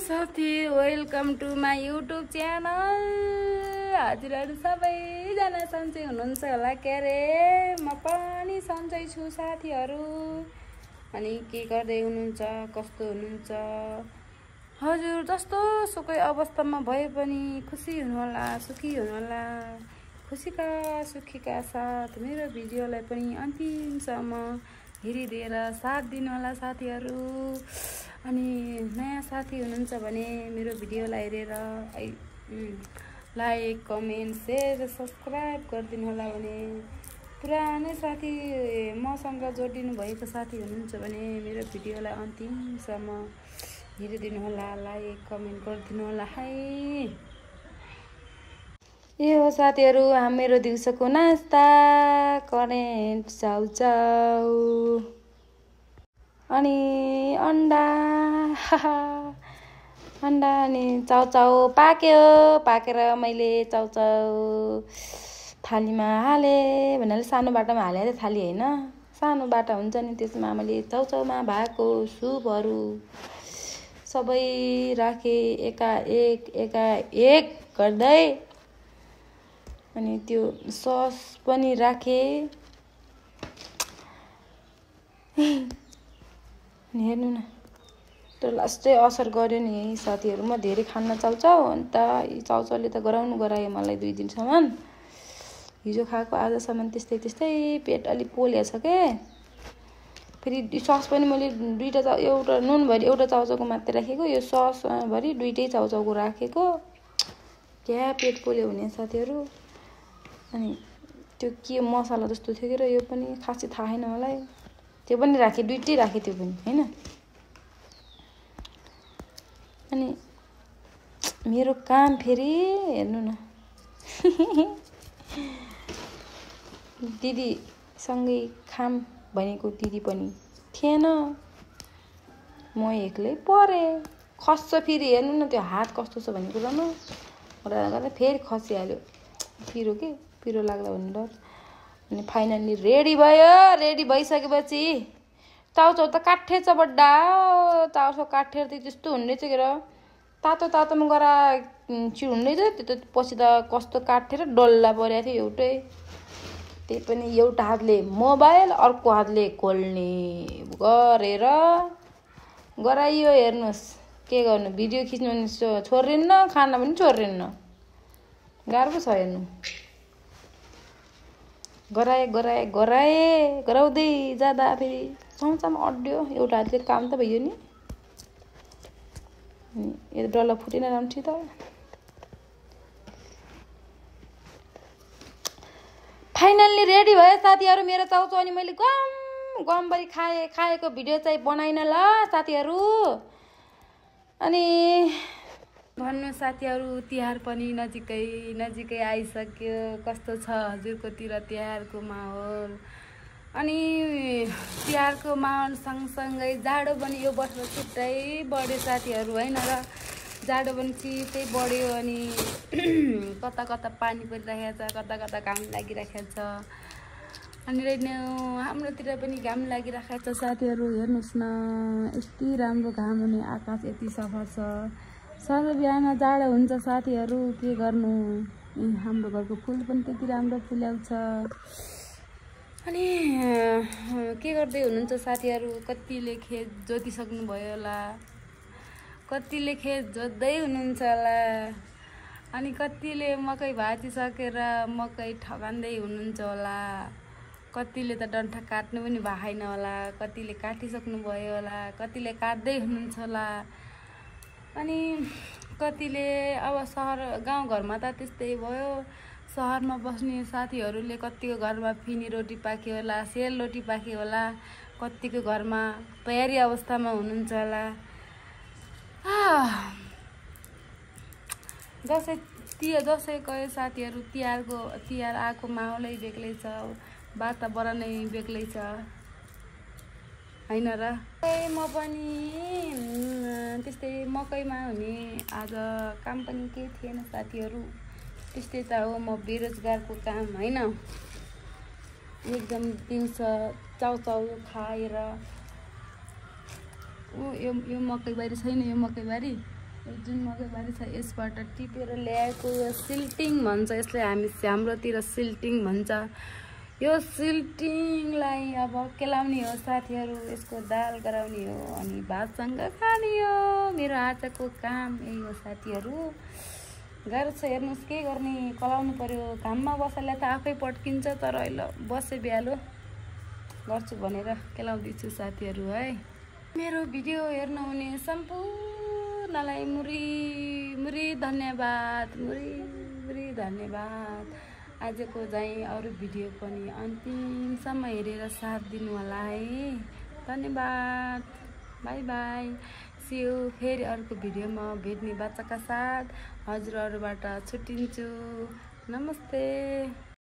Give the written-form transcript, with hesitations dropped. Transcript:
साथी welcome to my YouTube channel. हजुरहरू सबैजना सन्चै हुनुहुन्छ होला के अरे, म पनि सन्चै छु साथीहरू। अनि के गर्दै हुनुहुन्छ, कस्तो हुनुहुन्छ? हजुर जस्तो सुकै अवस्थामा भए पनि खुसी हुनुहोला, सुखी हुनुहोला। खुसीका सुखीका साथ मेरो भिडियोलाई पनि अन्तिमसम्म हेरिदिएर साथ दिनुहोला साथीहरू। अनि नयाँ साथी हुनुहुन्छ भने मेरो भिडियोलाई हेरेर लाइक कमेन्ट सेयर सब्सक्राइब गरिदिनु होला। भने पुरानै साथी मसँग जोडिनु भएको साथी हुनुहुन्छ भने मेरो भिडियोलाई अन्तिमसम्म हेरिदिनु होला, लाइक कमेन्ट गरिदिनु होला है। यो हो साथीहरू मेरो दिउँसोको नास्ता, करेन्ट चाउचाउ अनि अन्डा अन्डा अनि चाउचाउ पाकेर मैले चाउचाउ थालीमा हालेँ। भन्नाले सानो बाटामा हालेँ त थाली होइन, सानो बाटा हुन्छ नि, त्यसमा मैले चाउचाउमा भएको सुपहरू सबै राखेँ एकाएक गर्दै। अनि त्यो सस पनि राखेँ। हेर्नु न, त्यो लास्टै असर गर्यो नि साथीहरू। म धेरै खान्न चाउचाउ, अन्त चाउचाउले त गरायो मलाई 2 दिनसम्म। हिजो खाएको आजसम्म त्यस्तै पेट अलिक पोलेको छ के। फेरि सस पनि मैले एउटा नुनभरि एउटा चाउचाउको मात्रै राखेको, यो ससभरि 2टै चाउचाउको राखेको। क्या पेट पोल्यो भने साथीहरू। अनि त्यो के मसला जस्तो थियो कि र यो पनि खासै थाहा छैन मलाई। त्यो पनि राखेँ, 2टै राखेँ त्यो पनि होइन। अनि मेरो काम फेरि हेर्नु न, दिदीसँगै खाम भनेको दिदी पनि थिएन, म एक्लै परेँ। खस्छ फेरि हेर्नु न, त्यो हात कस्तो छ भन्ने कुरा न गर्दा फेरि खसिहाल्यो। पिरो लाग्दा भन्ने डर। अनि फाइनल्ली रेडी भयो। रेडी भइसकेपछि चाउचाउ त काठे छ बड्डा, चाउचाउ काठे त त्यस्तो हुने चाहिँ के र, तातोमा गरा हुँदै थियो। त्यो त पछि त कस्तो काटेर डल्ला परेको थियो एउटै। त्यही पनि एउटा हातले मोबाइल अर्को हातले खोल्ने गरेर गराइयो। हेर्नुहोस् के गर्नु, भिडियो खिच्नु पनि छोड्रिन्न, खाना पनि छोड्रिन्न, गाह्रो छ हेर्नु। गराउँदै जाँदा फेरि चम्चामा अड्यो। एउटा हातले काम त भयो नि, यो डल्ला फुटेन राम्ररी त। फाइनल्ली रेडी भयो साथीहरू मेरो चाउचाउ। अनि मैले गमभरि खाएको भिडियो चाहिँ बनाइन ल साथीहरू। अनि भन्नु साथीहरू, तिहार पनि नजिकै आइसक्यो। कस्तो छ हजुरकोतिर तिहारको माहौल? अनि तिहारको माहौल सँगसँगै जाडो पनि यो वर्ष छुट्टै बढ्यो साथीहरू होइन र। जाडो पनि छिटै बढ्यो। अनि कता पानी परिरहेको छ, कता घाम लागिरहेको छ। अनि हाम्रोतिर पनि घाम लागिरहेको छ साथीहरू। हेर्नुहोस् न, यति राम्रो घाम हुने, आकाश यति सफा छ। सधैँ बिहान जाडो हुन्छ साथीहरू, के गर्नु। हाम्रो घरको फुल पनि त्यति राम्रो फुल्याउँछ। अनि के गर्दै हुनुहुन्छ साथीहरू? कतिले खेत जोतिसक्नु भयो होला, कतिले खेत जोत्दै हुनुहुन्छ होला, अनि कतिले मकै भाँचिसकेर मकै ठगान्दै हुनुहुन्छ होला। कतिले त डन्ठा काट्नु पनि भएको छैन होला, कतिले काटिसक्नु भयो होला, कतिले काट्दै हुनुहुन्छ होला। अनि कतिले अब गाउँघरमा त त्यस्तै भयो। सहरमा बस्ने साथीहरूले कतिको घरमा फिनी रोटी पाक्यो होला, सेल रोटी पाक्यो होला, कतिको घरमा तयारी अवस्थामा हुनुहुन्छ होला। दसैँ गयो साथीहरू, तिहार आएको माहौलै बेग्लै छ, वातावरणै बेग्लै छ होइन र। म पनि त्यस्तै मकैमा हुने। आज काम पनि केही थिएन साथीहरू, त्यस्तै त हो, म बेरोजगारको काम होइन। एकदम दिउँसो चाउचाउ खाएर यो मकैबारी छैन, यो मकैबारी जुन मकैबारी छ यसबाट टिपेर ल्याएको सिल्टिङ भन्छ यसलाई, हाम्रोतिर सिल्टिङ भन्छ। यो सिल्टिङलाई अब केलाउने हो साथीहरू, यसको दाल गराउने हो अनि भातसँग खाने हो। मेरो आजको काम यही हो साथीहरू। गाह्रो छ, हेर्नुहोस् के गर्ने, कलाउनु पर्यो। घाममा बसाले त आफै पड्किन्छ, तर अहिले बसे बिहालो गर्छु भनेर केलाउँदैछु साथीहरू है। मेरो भिडियो हेर्नुहुने सम्पूर्णलाई मुरी धन्यवाद, मुरी धन्यवाद। आजको चाहिँ अरू भिडियो पनि अन्तिमसम्म हेरेर साथ दिनु होला है। धन्यवाद, बाई बाई, सी यू। फेरि अर्को भिडियोमा भेट्ने बाचाका साथ हजुरहरूबाट छुट्टिन्छु। नमस्ते।